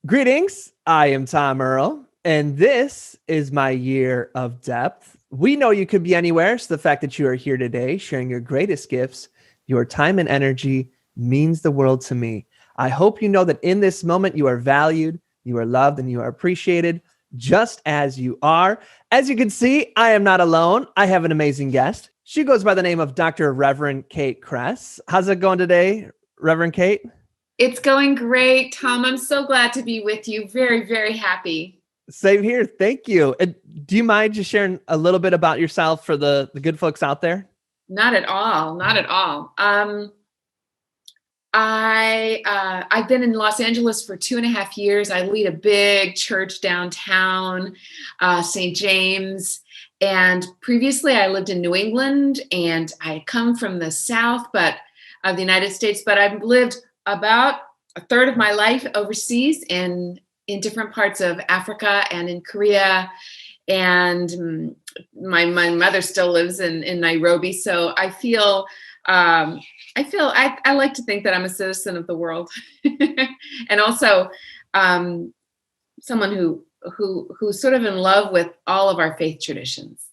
Greetings, I am Tom Earl, and this is my year of depth. We know you could be anywhere, so the fact that you are here today sharing your greatest gifts, your time and energy means the world to me. I hope you know that in this moment you are valued, you are loved, and you are appreciated just as you are. As you can see, I am not alone. I have an amazing guest. She goes by the name of Dr. Reverend Kate Cress. How's it going today, Reverend Kate? It's going great, Tom. I'm so glad to be with you. Very, very happy. Same here. Thank you. And do you mind just sharing a little bit about yourself for the good folks out there? Not at all. Not at all. I've been in Los Angeles for 2.5 years. I lead a big church downtown, St. James. And previously I lived in New England, and I come from the South of the United States, but I've lived about a third of my life overseas in different parts of Africa and in Korea. And my mother still lives in Nairobi. So I feel I like to think that I'm a citizen of the world, and also someone who's sort of in love with all of our faith traditions.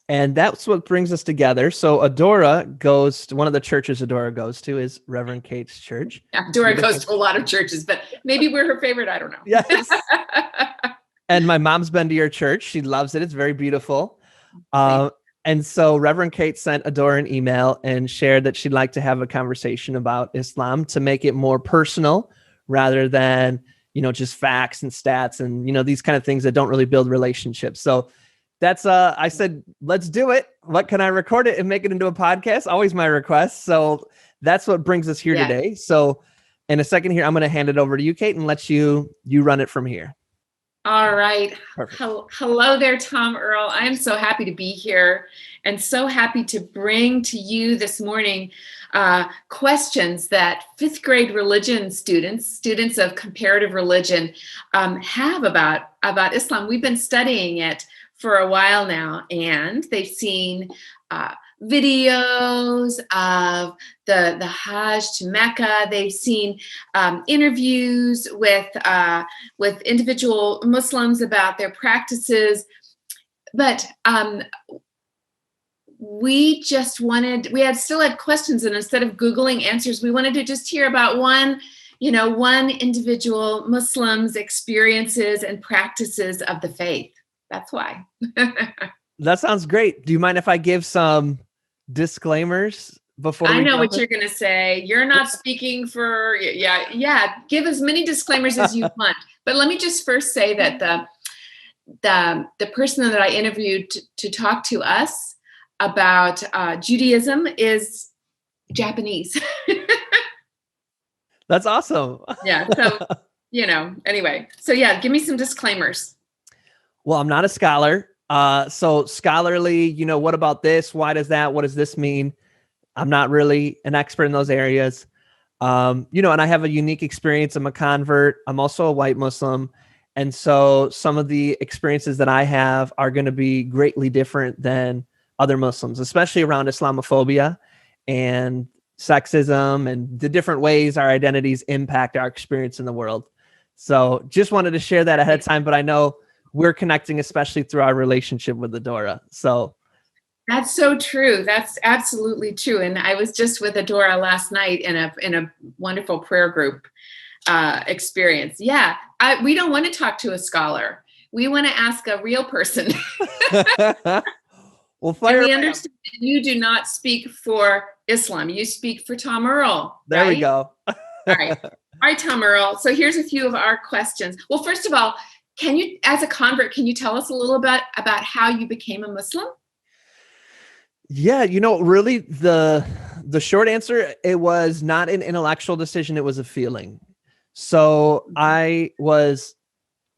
And that's what brings us together. So one of the churches Adora goes to is Reverend Kate's church. Adora goes to a lot of churches, but maybe we're her favorite. I don't know. Yes. And my mom's been to your church. She loves it. It's very beautiful. And so Reverend Kate sent Adora an email and shared that she'd like to have a conversation about Islam to make it more personal rather than, just facts and stats and, these kind of things that don't really build relationships. So that's, I said, let's do it. What can I record it and make it into a podcast? Always my request. So that's what brings us here today. So in a second here, I'm going to hand it over to you, Kate, and let you run it from here. All right. Perfect. Hello there, Tom Earl. I am so happy to be here and so happy to bring to you this morning questions that fifth grade religion students of comparative religion have about Islam. We've been studying it for a while now, and they've seen videos of the Hajj to Mecca. They've seen interviews with individual Muslims about their practices, but we still had questions, and instead of Googling answers, we wanted to just hear about one individual Muslim's experiences and practices of the faith. That's why. That sounds great. Do you mind if I give some disclaimers before I know what you're going to say? You're not speaking for, give as many disclaimers as you want. But let me just first say that the person that I interviewed to talk to us about Judaism is Japanese. That's awesome. Yeah. So, anyway. So yeah, give me some disclaimers. Well, I'm not a scholar. So scholarly, what about this? Why does that? What does this mean? I'm not really an expert in those areas. And I have a unique experience. I'm a convert. I'm also a white Muslim. And so some of the experiences that I have are going to be greatly different than other Muslims, especially around Islamophobia and sexism and the different ways our identities impact our experience in the world. So just wanted to share that ahead of time, but I know we're connecting, especially through our relationship with Adora. So that's so true. That's absolutely true. And I was just with Adora last night in a wonderful prayer group experience. Yeah, we don't want to talk to a scholar. We want to ask a real person. Well, and we understand you do not speak for Islam. You speak for Tom Earl. There we go. All right, Tom Earl. So here's a few of our questions. Well, first of all, can you, as a convert, can you tell us a little bit about how you became a Muslim? Yeah, really the short answer, it was not an intellectual decision. It was a feeling. So I was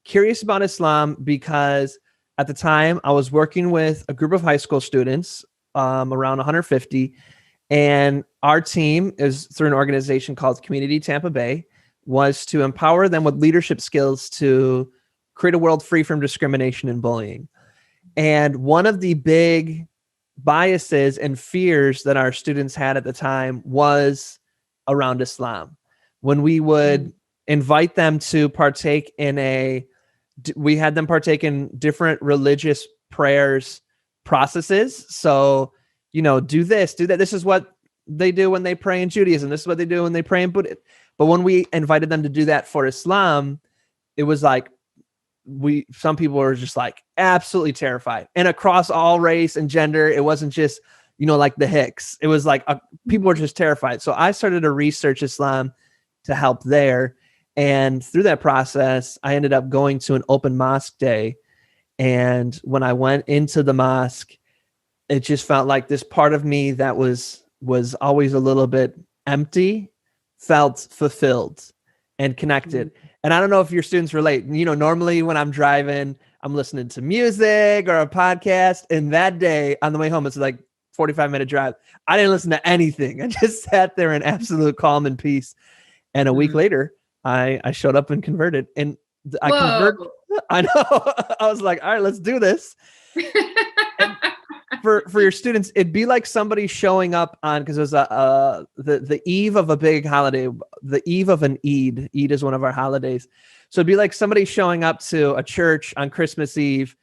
curious about Islam because at the time I was working with a group of high school students, around 150. And our team is through an organization called Community Tampa Bay, was to empower them with leadership skills to create a world free from discrimination and bullying. And one of the big biases and fears that our students had at the time was around Islam. When we would invite them to partake in we had them partake in different religious prayers processes. So, do this, do that. This is what they do when they pray in Judaism. This is what they do when they pray in Buddhism. But when we invited them to do that for Islam, it was like, some people were just like absolutely terrified, and across all race and gender. It wasn't just, like the Hicks. It was like people were just terrified. So I started to research Islam to help there. And through that process, I ended up going to an open mosque day. And when I went into the mosque, it just felt like this part of me that was always a little bit empty felt fulfilled and connected. And I don't know if your students relate. Normally when I'm driving, I'm listening to music or a podcast. And that day on the way home, it's like 45-minute drive. I didn't listen to anything. I just sat there in absolute calm and peace. And a week later, I showed up and converted. And I converted. I know. I was like, all right, let's do this. And for your students, it'd be like somebody showing up on, because it was the eve of a big holiday, the eve of an Eid. Eid is one of our holidays. So it'd be like somebody showing up to a church on Christmas Eve,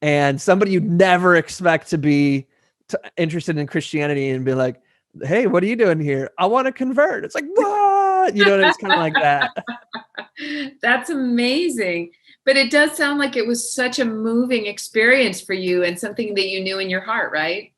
and somebody you'd never expect to be interested in Christianity and be like, hey, what are you doing here? I want to convert. It's like, what? It's kind of like that. That's amazing. But it does sound like it was such a moving experience for you and something that you knew in your heart, right?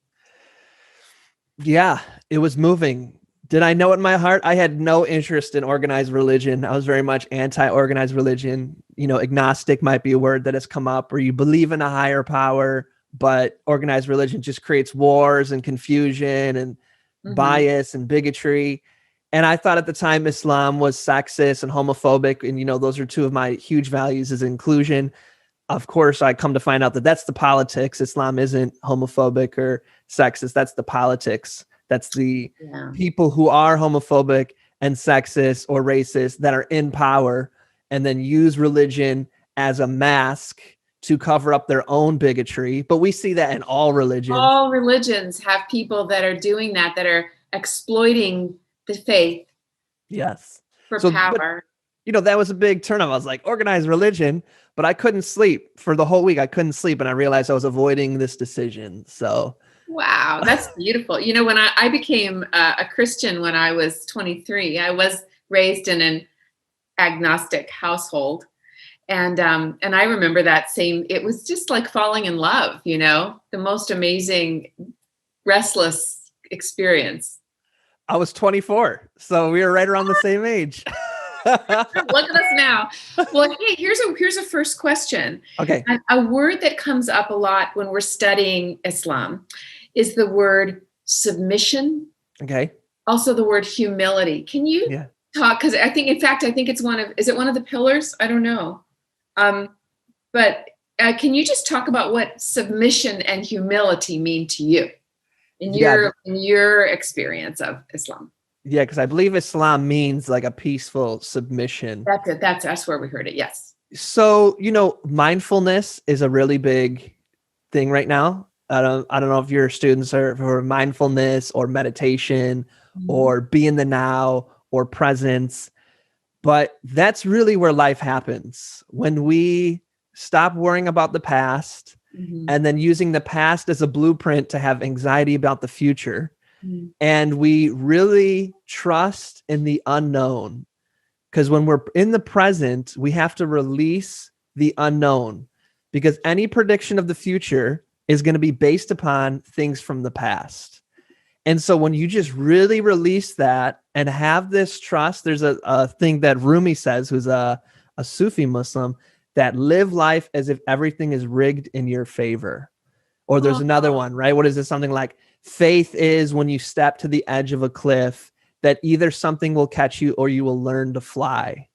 Yeah, it was moving. Did I know it in my heart? I had no interest in organized religion. I was very much anti-organized religion. Agnostic might be a word that has come up, where you believe in a higher power, but organized religion just creates wars and confusion and bias and bigotry. And I thought at the time Islam was sexist and homophobic. And, those are two of my huge values, is inclusion. Of course, I come to find out that that's the politics. Islam isn't homophobic or sexist. That's the politics. That's the people who are homophobic and sexist or racist that are in power and then use religion as a mask to cover up their own bigotry. But we see that in all religions. All religions have people that are doing that are exploiting the faith. Yes. For power. But, that was a big turn off. I was like, organized religion, but I couldn't sleep for the whole week. I couldn't sleep. And I realized I was avoiding this decision. So. Wow. That's beautiful. When I became a Christian when I was 23, I was raised in an agnostic household. And I remember it was just like falling in love, the most amazing, restless experience. I was 24, so we were right around the same age. Look at us now. Well, hey, here's a first question. Okay. A word that comes up a lot when we're studying Islam is the word submission. Okay. Also the word humility. Can you talk? Because I think it's is it one of the pillars? I don't know. But can you just talk about what submission and humility mean to you in your experience of Islam? Yeah, because I believe Islam means like a peaceful submission. That's it. That's where we heard it. Yes. So, mindfulness is a really big thing right now. I don't know if your students are for mindfulness or meditation or be in the now or presence, but that's really where life happens. When we stop worrying about the past and then using the past as a blueprint to have anxiety about the future. And we really trust in the unknown, because when we're in the present, we have to release the unknown, because any prediction of the future is going to be based upon things from the past. And so when you just really release that and have this trust, there's a thing that Rumi says, who's a Sufi Muslim, that live life as if everything is rigged in your favor. Or there's another one, right? What is it? Something like, faith is when you step to the edge of a cliff, that either something will catch you or you will learn to fly.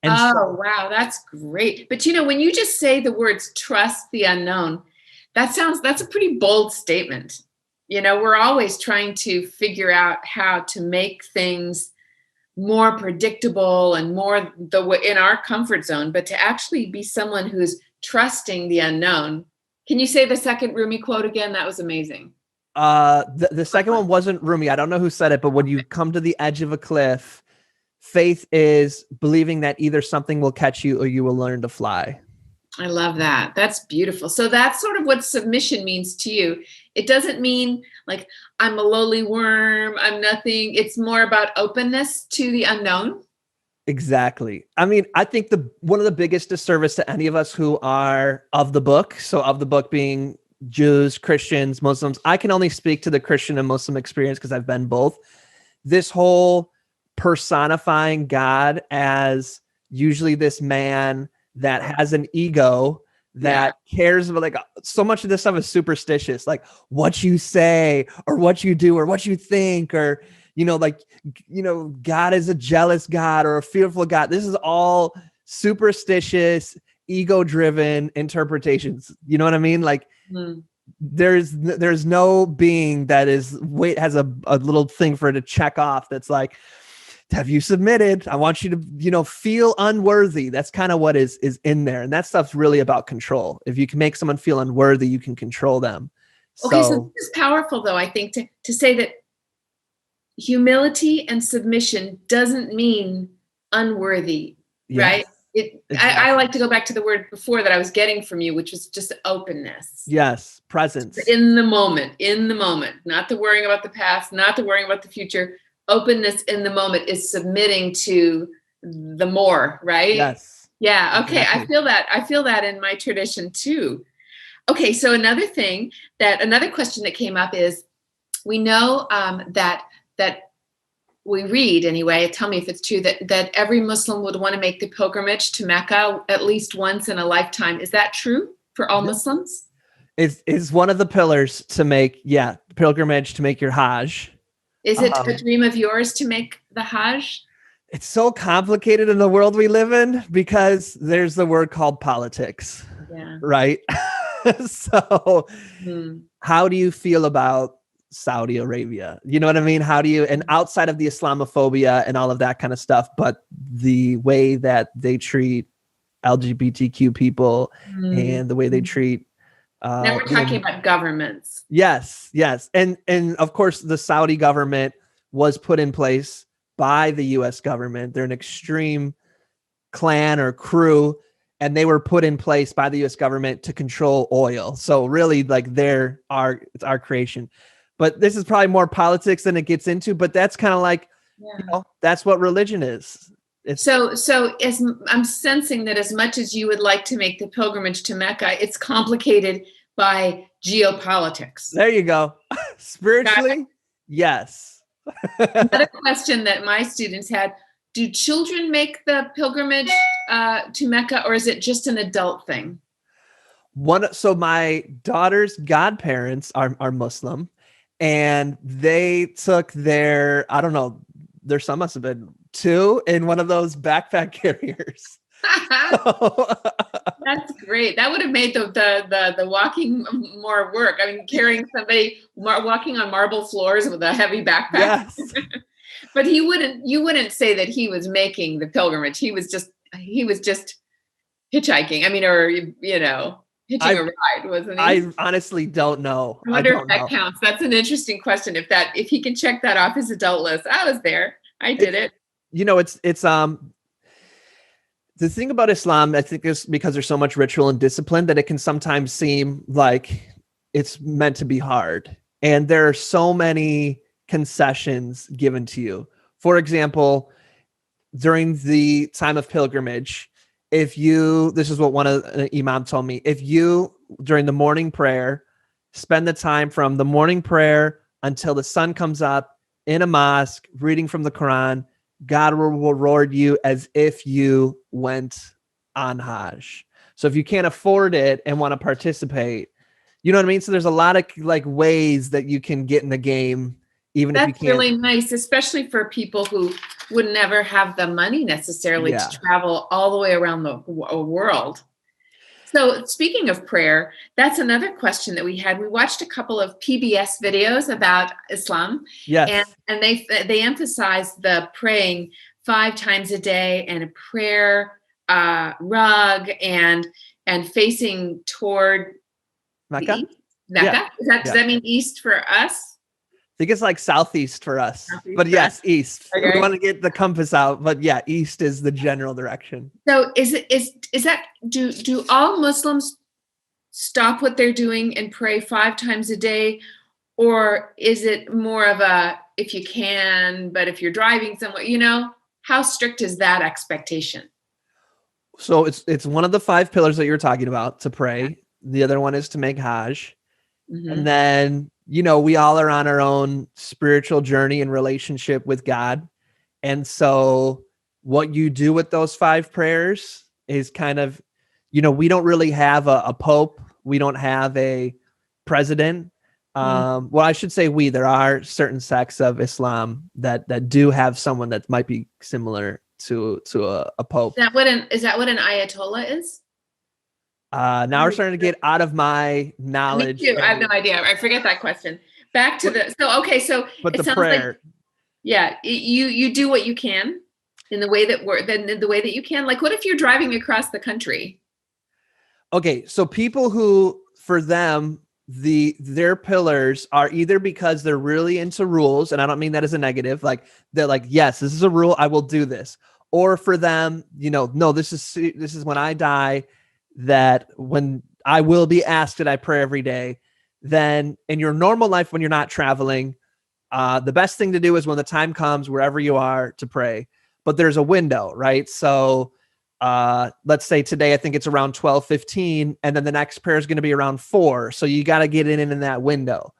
And wow, that's great. But when you just say the words trust the unknown, that's a pretty bold statement. We're always trying to figure out how to make things more predictable and more in our comfort zone, but to actually be someone who's trusting the unknown. Can you say the second Rumi quote again? That was amazing. The second one wasn't Rumi. I don't know who said it, but when you come to the edge of a cliff, faith is believing that either something will catch you or you will learn to fly. I love that. That's beautiful. So that's sort of what submission means to you. It doesn't mean like I'm a lowly worm, I'm nothing. It's more about openness to the unknown. Exactly. I mean, I think one of the biggest disservice to any of us who are of the book, so of the book being Jews, Christians, Muslims, I can only speak to the Christian and Muslim experience because I've been both. This whole personifying God as usually this man that has an ego that cares about, like, so much of this stuff is superstitious, like what you say or what you do or what you think, or, God is a jealous God or a fearful God. This is all superstitious, ego-driven interpretations. You know what I mean? Like, there's no being that has a little thing for it to check off that's like, have you submitted? I want you to, feel unworthy. That's kind of what is in there. And that stuff's really about control. If you can make someone feel unworthy, you can control them. Okay, so this is powerful, though, I think, to say that humility and submission doesn't mean unworthy, right? Exactly. I like to go back to the word before that I was getting from you, which was just openness. Yes, presence. In the moment, not the worrying about the past, not the worrying about the future. Openness in the moment is submitting to the more, right? Yes. Yeah. Okay. Exactly. I feel that in my tradition too. Okay. So another question that came up is, we know that we read anyway, tell me if it's true, that every Muslim would want to make the pilgrimage to Mecca at least once in a lifetime. Is that true for all Muslims? It's one of the pillars to make, pilgrimage, to make your Hajj. Is it a dream of yours to make the Hajj? It's so complicated in the world we live in because there's the word called politics, right? So how do you feel about Saudi Arabia? You know what I mean? How do you, and outside of the Islamophobia and all of that kind of stuff, but the way that they treat LGBTQ people and the way they treat now we're talking about governments. Yes. And of course, the Saudi government was put in place by the U.S. government. They're an extreme clan or crew, and they were put in place by the U.S. government to control oil. So really, like, it's our creation. But this is probably more politics than it gets into, but that's kind of like, that's what religion is. So as I'm sensing that as much as you would like to make the pilgrimage to Mecca, it's complicated by geopolitics. There you go. Spiritually, yes. Another question that my students had, do children make the pilgrimage to Mecca, or is it just an adult thing? So my daughter's godparents are Muslim, and they took their son must have been 2 in one of those backpack carriers. That's great. That would have made the walking more work. I mean, carrying somebody walking on marble floors with a heavy backpack. Yes. But you wouldn't say that he was making the pilgrimage. He was just hitchhiking. I mean, or hitching a ride, wasn't he? I honestly don't know. I wonder if that counts. That's an interesting question. If he can check that off his adult list. I was there. I did it. It's the thing about Islam, I think, is because there's so much ritual and discipline that it can sometimes seem like it's meant to be hard. And there are so many concessions given to you. For example, during the time of pilgrimage, this is what one of the imam told me, if you, during the morning prayer, spend the time from the morning prayer until the sun comes up in a mosque, reading from the Quran, God will reward you as if you went on Hajj. So if you can't afford it and want to participate, you know what I mean? So there's a lot of ways that you can get in the game, even if you can't. That's really nice, especially for people who would never have the money necessarily to travel all the way around the world. So speaking of prayer, that's another question that we had. We watched a couple of PBS videos about Islam. Yes. And they emphasize the praying 5 times a day and a prayer rug and facing toward Mecca. Mecca. Does that mean east for us? think it's like southeast for us, Southeast but for yes, us. east. Okay. We want to get the compass out, but yeah, east is the general direction. So is that, do all Muslims stop what they're doing and pray 5 times a day? Or is it more of a, if you can, but if you're driving somewhere, how strict is that expectation? So it's one of the 5 pillars that you're talking about, to pray. The other one is to make Hajj. Mm-hmm. And then, we all are on our own spiritual journey and relationship with God. And so what you do with those 5 prayers is kind of, we don't really have a pope. We don't have a president. Well, I should say there are certain sects of Islam that do have someone that might be similar to a pope. Is that what an ayatollah is? Now we're starting to get out of my knowledge. Me too. I have no idea. I forget that question. Back to but it the sounds prayer. like, yeah, you do what you can in the way that you can. Like, what if you're driving across the country? Okay, so people who, for them, their pillars are either because they're really into rules, and I don't mean that as a negative, like they're like, yes, this is a rule, I will do this. Or for them, no, this is when I die, that when I will be asked, did I pray every day? Then in your normal life, when you're not traveling, the best thing to do is when the time comes, wherever you are, to pray. But there's a window, right? So let's say today, I think it's around 12:15, and then the next prayer is going to be around 4. So you got to get in that window.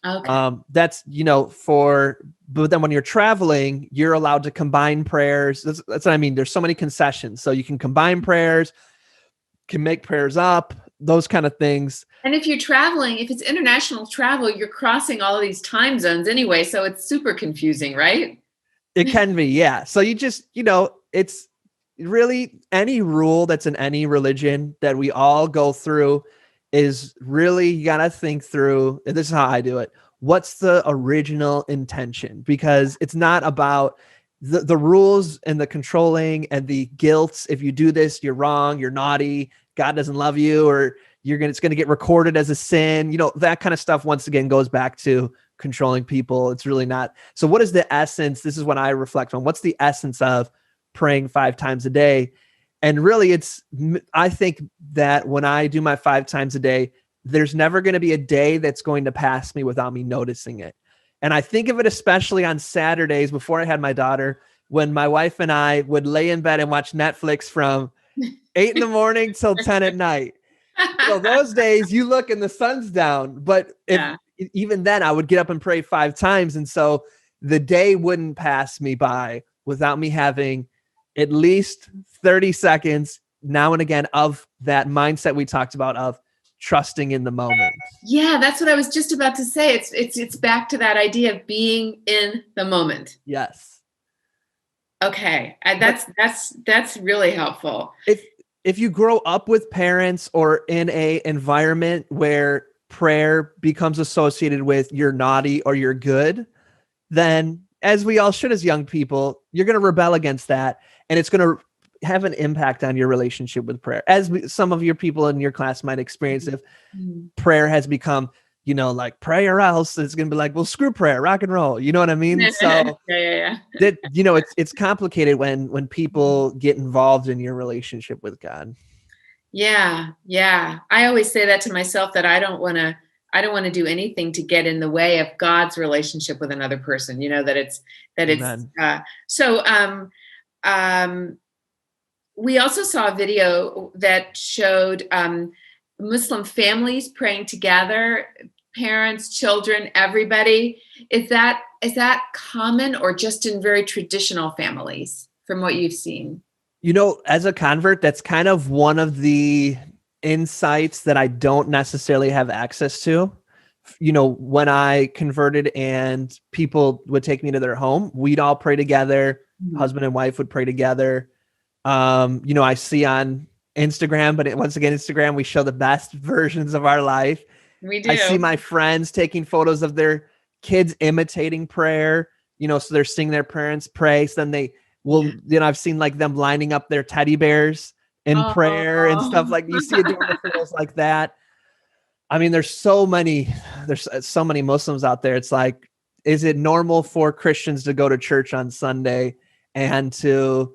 Okay. That's, but then when you're traveling, you're allowed to combine prayers. That's what I mean. There's so many concessions. So you can combine prayers, can make prayers up, those kind of things. And if you're traveling, if it's international travel, you're crossing all of these time zones anyway. So it's super confusing, right? It can be, yeah. So you just, it's really any rule that's in any religion that we all go through is really, you got to think through, and this is how I do it. What's the original intention? Because it's not about the rules and the controlling and the guilt. If you do this, you're wrong, you're naughty, God doesn't love you, or it's going to get recorded as a sin. That kind of stuff, once again, goes back to controlling people. It's really not. So what is the essence? This is when I reflect on what's the essence of praying 5 times a day. And really I think that when I do my 5 times a day, there's never going to be a day that's going to pass me without me noticing it. And I think of it especially on Saturdays before I had my daughter, when my wife and I would lay in bed and watch Netflix from 8 in the morning till 10 at night. Those days you look and the sun's down, but even then I would get up and pray 5 times. And so the day wouldn't pass me by without me having at least 30 seconds now and again of that mindset we talked about of trusting in the moment. Yeah, that's what I was just about to say. It's back to that idea of being in the moment. Yes. Okay. That's really helpful. If you grow up with parents or in a environment where prayer becomes associated with you're naughty or you're good, then, as we all should as young people, you're going to rebel against that. And it's going to have an impact on your relationship with prayer. As some of your people in your class might experience, if prayer has become, like pray or else, it's going to be like, well, screw prayer, rock and roll. You know what I mean? So yeah. that, it's complicated when people get involved in your relationship with God. Yeah. I always say that to myself, that I don't want to do anything to get in the way of God's relationship with another person. We also saw a video that showed Muslim families praying together, parents, children, everybody. Is that common, or just in very traditional families from what you've seen? As a convert, that's kind of one of the insights that I don't necessarily have access to. When I converted and people would take me to their home, we'd all pray together. Husband and wife would pray together. I see on Instagram, but once again, Instagram, we show the best versions of our life. We do. I see my friends taking photos of their kids imitating prayer, so they're seeing their parents pray. So then they will, I've seen like them lining up their teddy bears in prayer and stuff, like you see adorable like that. I mean, there's so many Muslims out there. It's like, is it normal for Christians to go to church on Sunday and to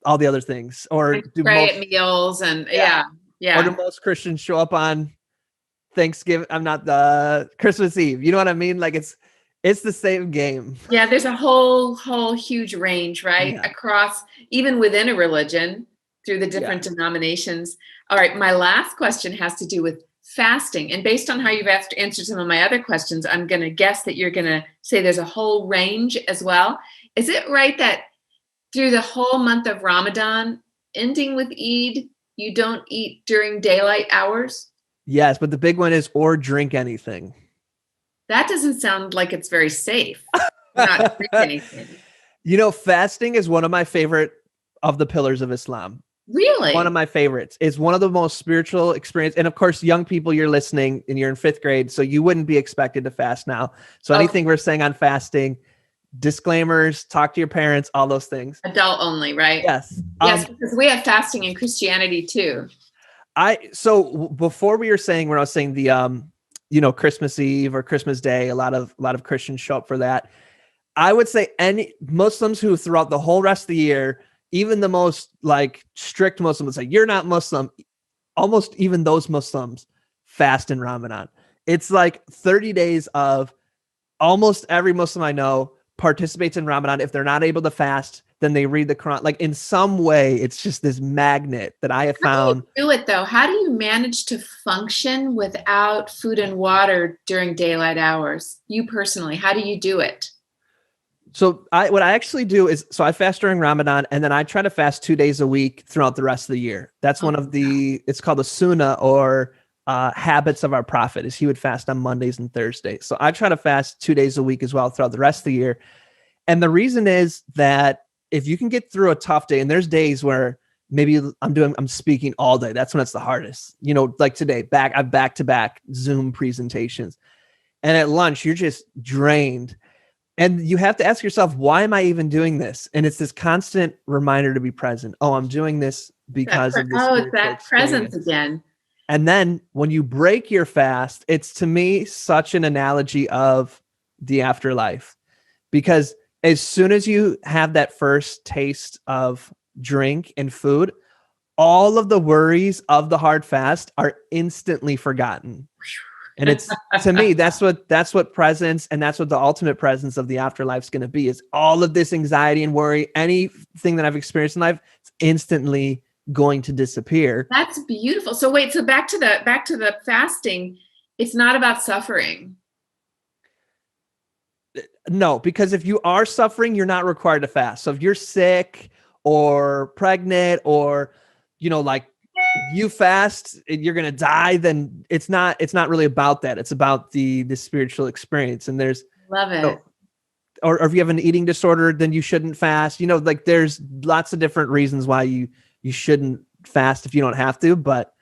all the other things, or do pray most at meals and or do most Christians show up on Thanksgiving? I'm not the Christmas Eve. You know what I mean? Like it's the same game. Yeah, there's a whole huge range, right? Yeah. Across, even within a religion, through the different denominations. All right, my last question has to do with fasting. And based on how you've answered some of my other questions, I'm going to guess that you're going to say there's a whole range as well. Is it right that through the whole month of Ramadan, ending with Eid, you don't eat during daylight hours? Yes, but the big one is or drink anything. That doesn't sound like it's very safe. Not drink anything. You know, fasting is one of my favorite of the pillars of Islam. Really? One of my favorites. It's one of the most spiritual experience. And of course, young people, you're listening and you're in 5th grade, so you wouldn't be expected to fast now. So anything we're saying on fasting, disclaimers, talk to your parents, all those things. Adult only, right? Yes. Yes, because we have fasting in Christianity too. So before we were saying, when I was saying the Christmas Eve or Christmas Day, a lot of Christians show up for that. I would say any Muslims who throughout the whole rest of the year, even the most like strict Muslims would say, you're not Muslim. Almost even those Muslims fast in Ramadan. It's like 30 days of almost every Muslim I know participates in Ramadan. If they're not able to fast, then they read the Quran. Like in some way, it's just this magnet that I have found. How do you do it though? How do you manage to function without food and water during daylight hours? You personally, how do you do it? So what I actually do is, I fast during Ramadan, and then I try to fast 2 days a week throughout the rest of the year. That's one of it's called the Sunnah or habits of our prophet, is he would fast on Mondays and Thursdays. So I try to fast 2 days a week as well throughout the rest of the year. And the reason is that if you can get through a tough day, and there's days where maybe I'm speaking all day, that's when it's the hardest. You know, like today, I've back-to-back Zoom presentations. And at lunch, you're just drained. And you have to ask yourself, why am I even doing this? And it's this constant reminder to be present. Oh, I'm doing this because of this. Oh, it's that presence again. And then when you break your fast, it's to me such an analogy of the afterlife. Because as soon as you have that first taste of drink and food, all of the worries of the hard fast are instantly forgotten. And it's, to me, that's what presence, and that's what the ultimate presence of the afterlife is going to be, is all of this anxiety and worry, anything that I've experienced in life, it's instantly going to disappear. That's beautiful. So wait, so back to the fasting, it's not about suffering. No, because if you are suffering, you're not required to fast. So if you're sick or pregnant or, like you fast and you're going to die, then it's not really about that. It's about the spiritual experience. And there's love it. Or if you have an eating disorder, then you shouldn't fast. Like there's lots of different reasons why you shouldn't fast if you don't have to. But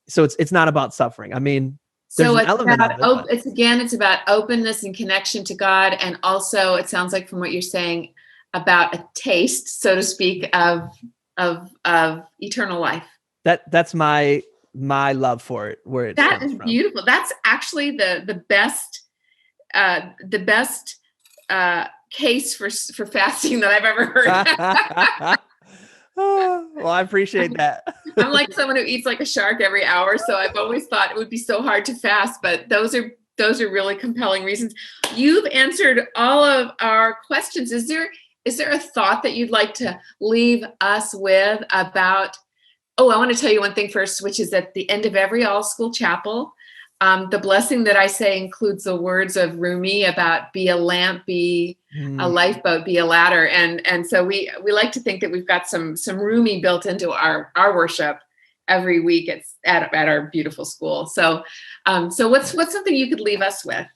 so it's not about suffering. I mean, so it's about openness and connection to God. And also it sounds like from what you're saying about a taste, so to speak, of eternal life. That's my love for it. Where it that is from. Beautiful. That's actually the best case for fasting that I've ever heard. Well, I appreciate that. I'm like someone who eats like a shark every hour, so I've always thought it would be so hard to fast. But those are really compelling reasons. You've answered all of our questions. Is there a thought that you'd like to leave us with about? Oh, I want to tell you one thing first, which is at the end of every all school chapel, the blessing that I say includes the words of Rumi about be a lamp, be a lifeboat, be a ladder. And so we like to think that we've got some Rumi built into our worship every week at our beautiful school. So what's something you could leave us with?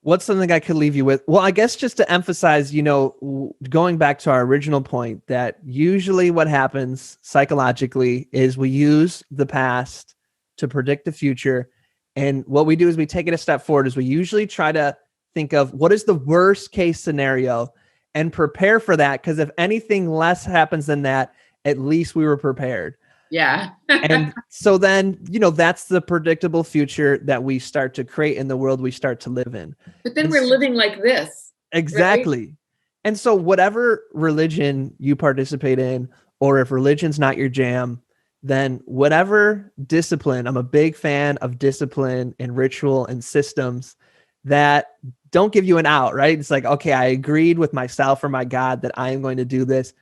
What's something I could leave you with? Well, I guess just to emphasize, going back to our original point, that usually what happens psychologically is we use the past to predict the future. And what we do is we take it a step forward, is we usually try to think of what is the worst case scenario and prepare for that. Because if anything less happens than that, at least we were prepared. Yeah. And so then, that's the predictable future that we start to create in the world we start to live in. But then we're living like this. Exactly. Right? And so whatever religion you participate in, or if religion's not your jam, then whatever discipline, I'm a big fan of discipline and ritual and systems that don't give you an out, right? It's like, okay, I agreed with myself or my God that I am going to do this.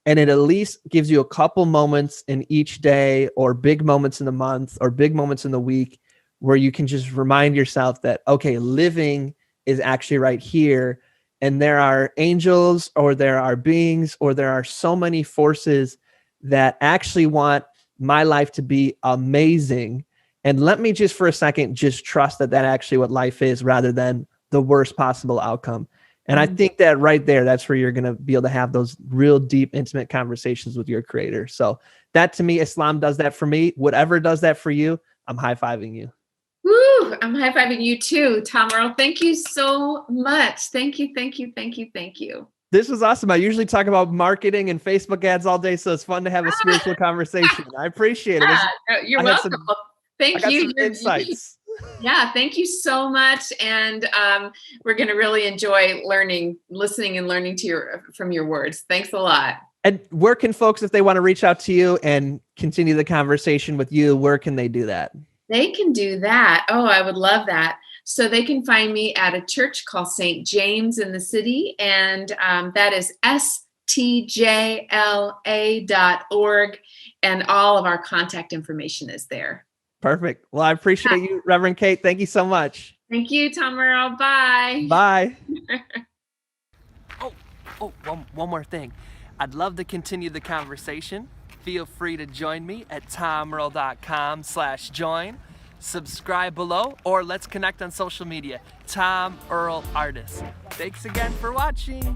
And it at least gives you a couple moments in each day, or big moments in the month, or big moments in the week, where you can just remind yourself that, okay, living is actually right here. And there are angels, or there are beings, or there are so many forces that actually want my life to be amazing. And let me just for a second, just trust that actually what life is, rather than the worst possible outcome. And I think that right there, that's where you're going to be able to have those real deep, intimate conversations with your creator. So that, to me, Islam does that for me. Whatever does that for you, I'm high-fiving you. Woo! I'm high-fiving you too, Tom Earl. Thank you so much. Thank you, thank you, thank you, thank you. This was awesome. I usually talk about marketing and Facebook ads all day, so it's fun to have a spiritual conversation. I appreciate it. You're welcome. Thank you. Some insights. Yeah, thank you so much. And we're going to really enjoy listening and learning from your words. Thanks a lot. And where can folks, if they want to reach out to you and continue the conversation with you, where can they do that? They can do that. Oh, I would love that. So they can find me at a church called St. James in the city. And that is stjla.org. And all of our contact information is there. Perfect. Well, I appreciate you, Reverend Kate. Thank you so much. Thank you, Tom Earl. Bye. Bye. One more thing. I'd love to continue the conversation. Feel free to join me at tomearl.com/join. Subscribe below, or let's connect on social media. Tom Earl Artist. Thanks again for watching.